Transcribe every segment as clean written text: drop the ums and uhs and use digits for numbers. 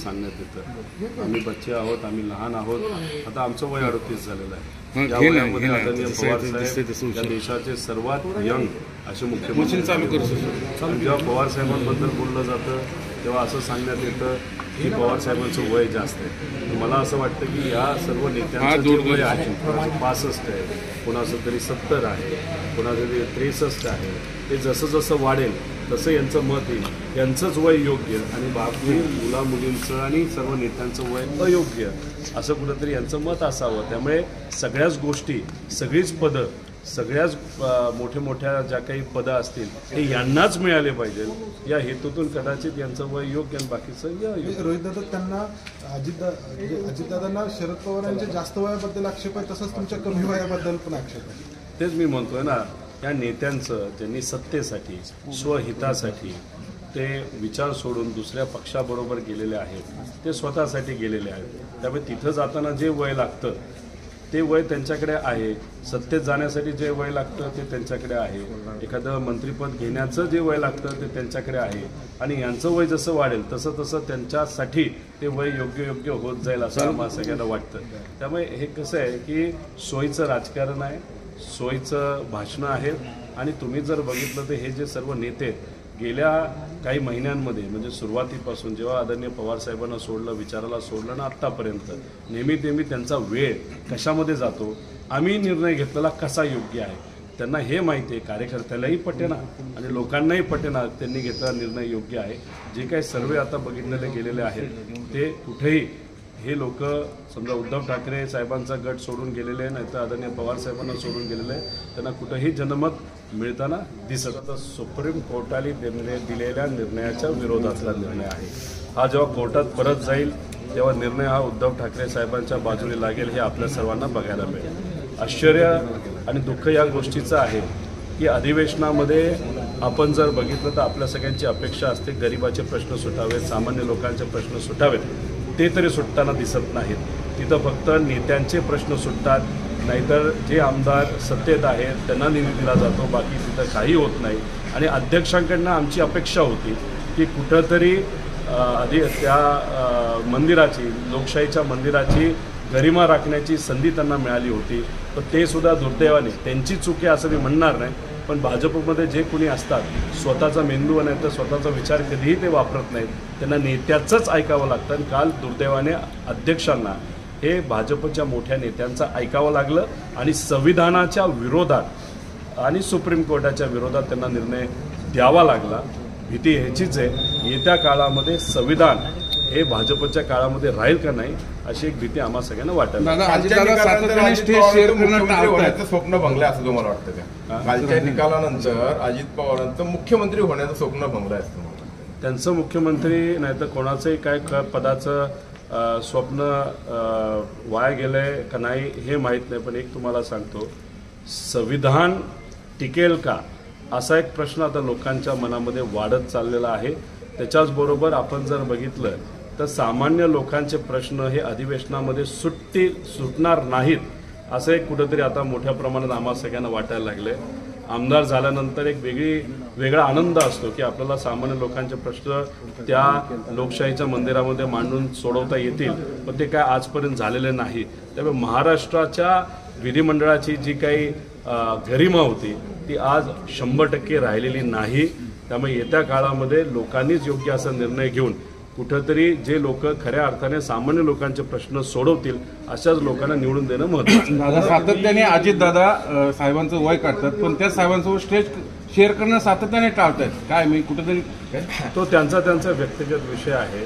सांगण्यात येतं. आम्ही बच्चे आहोत, आम्ही लहान आहोत. आता आमचं वय 38 झालेलं आहे. या वयामध्ये आदरणीय पवार साहेब या देशाचे सर्वात यंग असे मुख्यमंत्री. जेव्हा पवार साहेबांबद्दल बोललं जातं तेव्हा असं सांगण्यात येतं की पवार साहेबांचं वय जास्त आहे. मला असं वाटतं की या सर्व नेत्यांचं वय आहे, कोणाचं 65 आहे, कोणाचं तरी 70 आहे, कोणाचं तरी 63 आहे. ते जसं जसं वाढेल तसं यांचं मत येईल. यांचंच वय योग्य आणि बाकी मुला मुलींचं आणि सर्व नेत्यांचं वय अयोग्य असं कुठंतरी यांचं मत असावं. त्यामुळे सगळ्याच गोष्टी, सगळीच पदं, सगळ्याच मोठ्या ज्या काही पदं असतील ते यांनाच मिळाले पाहिजे या हेतूतून कदाचित यांचं वय योग्य आणि बाकीचं अयोग्य. रोहितदादा, त्यांना अजितदादांना शरद पवार यांच्या जास्त वयाबद्दल आक्षेप आहे, तसंच तुमच्या कमी वयाबद्दल पण आक्षेप आहे. तेच मी म्हणतोय ना, या नेत्यांचं ज्यांनी सत्तेसाठी, स्वहितासाठी ते विचार सोडून दुसऱ्या पक्षाबरोबर गेलेले आहेत, ते स्वतःसाठी गेलेले आहेत. त्यामुळे तिथं जाताना जे वय लागतं ते वय त्यांच्याकडे आहे. सत्तेत जाण्यासाठी जे वय लागतं ते त्यांच्याकडे आहे. एखादं मंत्रिपद घेण्याचं जे वय लागतं ते त्यांच्याकडे आहे. आणि यांचं वय जसं वाढेल तसं तसं त्यांच्यासाठी ते वय योग्य होत जाईल असं आम्हाला सगळ्यांना वाटतं. त्यामुळे हे कसं आहे की सोयीचं राजकारण आहे, सोयीचं भाषणं आहेत. आणि तुम्ही जर बघितलं तर हे जे सर्व नेते गेल्या काही महिन्यांमध्ये म्हणजे सुरुवातीपासून जेव्हा आदरणीय पवार साहेबांना सोडलं, विचाराला सोडलं ना आत्तापर्यंत नेहमी त्यांचा वेळ कशामध्ये जातो, आम्ही निर्णय घेतलेला कसा योग्य आहे त्यांना हे माहिती आहे. कार्यकर्त्यालाही पटेना आणि लोकांनाही पटेना त्यांनी घेतलेला निर्णय योग्य आहे. जे काही सर्वे आता बघितलेले गेलेले आहेत ते कुठेही हे लोक समजा उद्धव ठाकरे साहेबांचा गट सोडून गेलेले आहे, नाही तर आदरणीय पवार साहेबांना सोडून गेलेले आहे, त्यांना कुठेही जनमत मिळताना दिसत. आता सुप्रीम कोर्टाने दिलेल्या निर्णयाच्या विरोधातला निर्णय आहे हा. जेव्हा कोर्टात परत जाईल तेव्हा निर्णय हा उद्धव ठाकरे साहेबांच्या बाजूने लागेल हे आपल्या सर्वांना बघायला मिळेल. आश्चर्य आणि दुःख या गोष्टीचं आहे की अधिवेशनामध्ये आपण जर बघितलं तर आपल्या सगळ्यांची अपेक्षा असते गरिबाचे प्रश्न सुटावेत, सामान्य लोकांचे प्रश्न सुटावेत. ते तरी सुटताना दिसत नाहीत. तिथं फक्त नेत्यांचे प्रश्न सुटतात, नाहीतर जे आमदार सत्तेत आहेत त्यांना निधी दिला जातो, बाकी तिथं काही होत नाही. आणि अध्यक्षांकडनं आमची अपेक्षा होती की कुठंतरी आधी त्या मंदिराची, लोकशाहीच्या मंदिराची गरिमा राखण्याची संधी त्यांना मिळाली होती. पण ते सुद्धा दुर्दैवाने, त्यांची चूक आहे असं मी म्हणणार नाही, पण भाजपमध्ये जे कोणी असतात स्वतःचा मेंदू नाही तर स्वतःचा विचार कधीही ते वापरत नाहीत. त्यांना नेत्याचंच ऐकावं लागतं. आणि काल दुर्दैवाने अध्यक्षांना हे भाजपच्या मोठ्या नेत्यांचं ऐकावं लागलं आणि संविधानाच्या विरोधात आणि सुप्रीम कोर्टाच्या विरोधात त्यांना निर्णय द्यावा लागला. भीती ह्याचीच आहे येत्या काळामध्ये संविधान हे भाजपच्या काळामध्ये राहील का नाही अशी एक भीती आम्हा सगळ्यांना वाटायला. स्वप्न भंगलं असं तुम्हाला वाटतं का? कालच्या निकालानंतर अजित पवारांचं मुख्यमंत्री होण्याचं स्वप्न भंगलं असतं. त्यांचं मुख्यमंत्री नाही तर कोणाचंही काय पदाचं स्वप्न वाया गेलंय का नाही हे माहीत नाही. पण एक तुम्हाला सांगतो, संविधान टिकेल का असा एक प्रश्न आता लोकांच्या मनामध्ये वाढत चाललेला आहे. त्याच्याचबरोबर आपण जर बघितलं तर सामान्य लोकांचे प्रश्न हे अधिवेशनामध्ये सुटणार नाहीत असं एक कुठंतरी आता मोठ्या प्रमाणात आम्हाला सगळ्यांना वाटायला लागले. आमदार झाल्यानंतर एक वेगळा आनंद असतो की आपल्याला सामान्य लोकांचे प्रश्न त्या लोकशाहीच्या मंदिरामध्ये मांडून सोडवता येतील, पण ते काय आजपर्यंत झालेले नाही. त्यामुळे महाराष्ट्राच्या विधिमंडळाची जी काही गरिमा होती ती आज 100% राहिलेली नाही. त्यामुळे येत्या काळामध्ये लोकांनीच योग्य असा निर्णय घेऊन कुठंतरी जे लोक खऱ्या अर्थाने सामान्य लोकांचे प्रश्न सोडवतील अशाच लोकांना निवडून देणं महत्त्वाचं. दादा सातत्याने अजितदादा साहेबांचं वय काढतात, पण त्या साहेबांसोबत स्टेज शेअर करणं सातत्याने टाळतात. काय मी कुठेतरी तो त्यांचा व्यक्तिगत विषय आहे.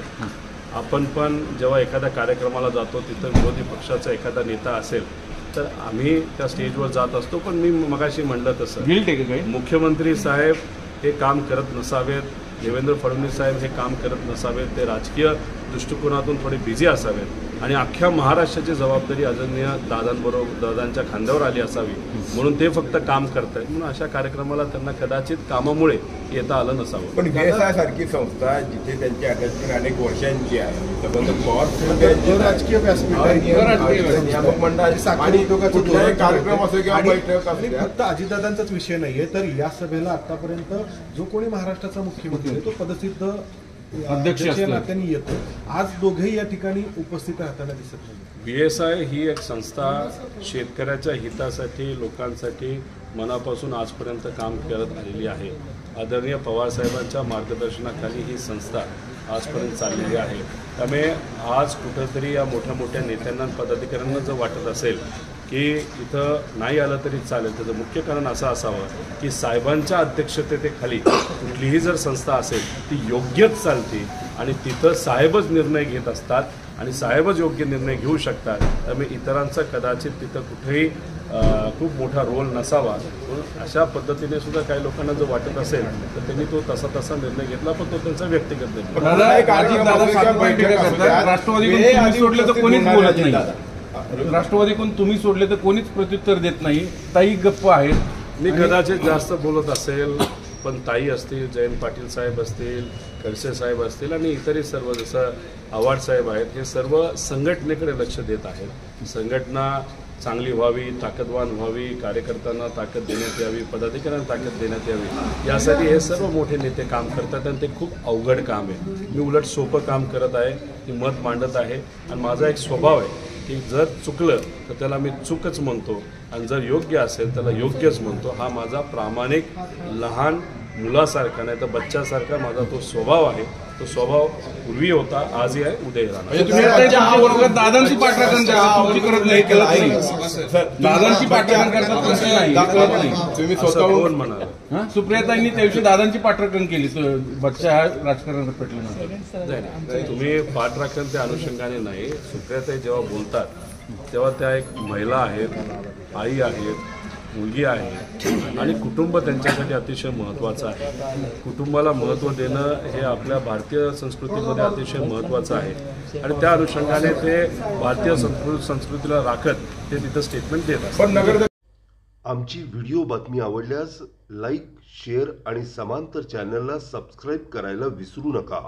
आपण पण जेव्हा एखाद्या कार्यक्रमाला जातो तिथं विरोधी पक्षाचा एखादा नेता असेल तर आम्ही त्या स्टेजवर जात असतो. पण मी मगाशी म्हणलं तसं मुख्यमंत्री साहेब हे काम करत नसावेत, देवेंद्र फडणवीस साहेब हे काम करत नसावेत, ते राजकीय दृष्टिकोनातून थोडे बिझी असावेत आणि अख्ख्या महाराष्ट्राची जबाबदारी आदरणीय दादांच्या खांद्यावर आली असावी म्हणून ते फक्त काम करत आहेत. म्हणून अशा कार्यक्रमाला त्यांना कदाचित कामामुळे येता आलं नसावं. पण VSI सारखी संस्था जिथे त्यांची अटॅचमेंट अनेक वर्षांची आहे, राजकीय नियामक मंडळाची कार्यक्रम असो किंवा बैठक असो, फक्त अजितदादांचाच विषय नाहीये तर या सभेला आतापर्यंत जो कोणी महाराष्ट्राचा मुख्यमंत्री तो पदसिद्ध अध्यक्ष या असतात. नात्याने येतो. आज दोघेही या ठिकाणी उपस्थित राहताना दिसत नाही. BSI ही एक संस्था शेतकऱ्याच्या हितासाठी, लोकांसाठी मनापासून आजपर्यंत काम करत आलेली आहे. आदरणीय पवारसाहेबांच्या मार्गदर्शनाखाली ही संस्था आजपर्यंत चाललेली आहे. त्यामुळे आज कुठंतरी या मोठ्या मोठ्या नेत्यांना पदाधिकाऱ्यांना जर वाटत असेल की इथं नाही आलं तरी चालेल, त्याचं मुख्य कारण असं असावं की साहेबांच्या अध्यक्षतेखाली कुठलीही जर संस्था असेल ती योग्यच चालते आणि तिथं साहेबच निर्णय घेत असतात आणि साहेबच योग्य निर्णय घेऊ शकतात. त्यामुळे इतरांचा कदाचित तिथं कुठेही खूप मोठा रोल नसावा. अशा पद्धतीने सुद्धा काही लोकांना जर वाटत असेल तर त्यांनी तो तसा निर्णय घेतला, पण तो त्यांचा व्यक्तिगत निर्णय. राष्ट्रवादीकडून तुम्ही सोडले तर कोणीच बोलत नाही. राष्ट्रवादीकडून तुम्ही सोडले तर कोणीच प्रत्युत्तर देत नाही. ताई गप्प आहेत. मी कदाचित जास्त बोलत असेल, पण ताई असतील, जयंत पाटील साहेब असतील, खडसे साहेब असतील आणि इतरही सर्व जसं आव्हाड साहेब आहेत, हे सर्व संघटनेकडे लक्ष देत आहेत. संघटना चांगली व्हावी, ताकदवान व्हावी, कार्यकर्त्यांना ताकद देण्यात यावी, पदाधिकाऱ्यांना ताकद देण्यात यावी, यासाठी हे सर्व मोठे नेते काम करतात आणि ते खूप अवघड काम आहे. मी उलट सोपं काम करत आहे, की मत मांडत आहे आणि माझा एक स्वभाव आहे की जर चुकलं तर त्याला मी चूकच म्हणतो आणि जर योग्य असेल त्याला योग्यच म्हणतो. हा माझा प्रामाणिक लहान मुलासारखा नाही तर बच्चासारखा माझा तो स्वभाव आहे. तो स्वभाव पूर्वी होता, आजही आहे, उद्याही राहणार. दादांची पाठराखण करतात, तुमची करत नाही, कळत नाही. दादांची पाठराखण करतात, तुमची नाही, कळत नाही. तुम्ही असं स्वतःहून कोण म्हणाल? सुप्रियाताईंनी त्या दिवशी दादांची पाठराखण केली बच्चा हा राजकारणात पेटल्यानंतर. तुम्ही पाठराखण त्या अनुषंगाने नाही. सुप्रियाताई जेव्हा बोलतात तेव्हा त्या एक महिला आहेत, आई आहेत, मुलगी आहे आणि कुटुंब त्यांच्यासाठी अतिशय महत्त्वाचं आहे. कुटुंबाला महत्त्व देणं हे आपल्या भारतीय संस्कृतीमध्ये अतिशय महत्त्वाचं आहे आणि त्या अनुषंगाने ते भारतीय संस्कृतीला राखत ते तिथं स्टेटमेंट देत असतात. आमची व्हिडिओ बातमी आवडल्यास लाईक, शेअर आणि समांतर चॅनलला सबस्क्राईब करायला विसरू नका.